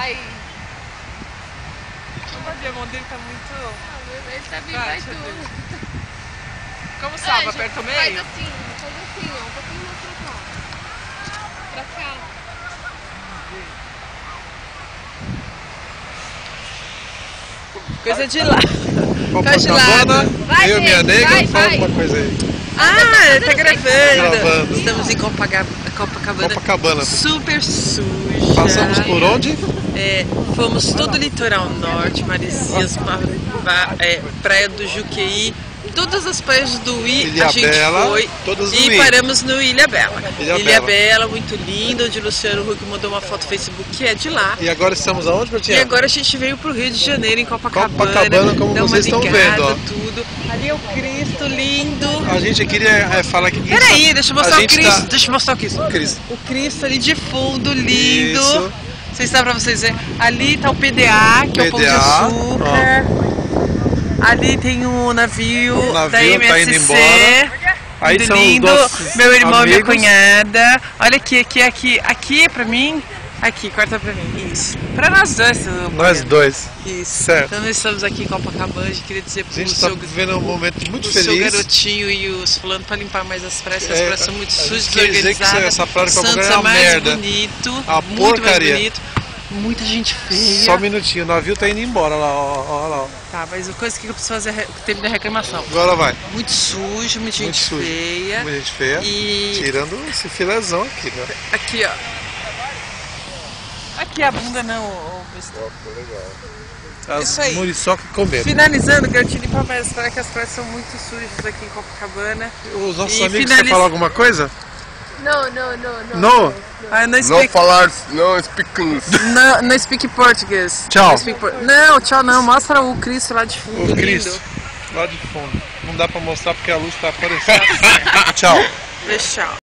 Aí. O avião dele tá muito... Ele tá vindo, vai tudo. Como salva? Aperta o meio? Faz assim, ó, um pouquinho mais pra cá. Pra cá. Coisa de lá. Faz de lado. Eu e minha nega, fala alguma coisa aí. Ah, tá gravando. Gravando. Estamos em Copacabana. Super suja. Passamos por onde? Fomos todo o litoral norte, Maresias, Praia do Juqueí, todas as praias do Ilha a gente Bela, foi todas e paramos no Ilha Bela. Ilha Bela, muito lindo, onde o Luciano Huck mandou uma foto no Facebook que é de lá. E agora estamos aonde, Bertinha? E agora a gente veio pro Rio de Janeiro, em Copacabana, como dá uma vocês estão ligada, vendo, ó. tudo. Ali é o Cristo lindo. A gente queria falar que... Peraí, deixa eu mostrar o Cristo. Tá... Deixa eu mostrar o Cristo. O Cristo ali de fundo, lindo. Isso. Dá pra vocês verem. Ali tá o PDA, que é o Pão de Açúcar. Ó. Ali tem o navio da MSC. Tá indo embora. Aí são lindo. Os nossos meu irmão amigos. E minha cunhada. Olha aqui. Aqui é pra mim. Aqui, corta pra mim. Isso. Pra nós dois. Nós dois. Isso. Certo. Então nós estamos aqui em Copacabana. A gente queria dizer pro A gente tá vivendo um momento muito feliz. O seu garotinho e os fulano pra limpar mais as praias. As praias são muito sujas, desorganizadas. desorganizadas. Que essa praia de Santos é uma mais merda. Bonito. Uma muito porcaria. mais bonito. Muita gente feia. Só um minutinho, o navio tá indo embora lá, ó lá. Ó. Tá, mas a coisa que eu preciso fazer é terminar a reclamação. Agora vai. Muito sujo, muita gente feia. Muita gente feia. E... tirando esse filézão aqui, né? Aqui, ó. Aqui a bunda não, As isso aí. muriçoca comendo. Finalizando, quero te limpar mais as praias, que as praias são muito sujas aqui em Copacabana. Os nossos amigos querem falar alguma coisa? Não. Não speak English. não speak português. Tchau. Não, tchau não. Mostra o Cristo lá de fundo. O Cristo, lá de fundo. Não dá pra mostrar porque a luz tá aparecendo. Tchau. Tchau.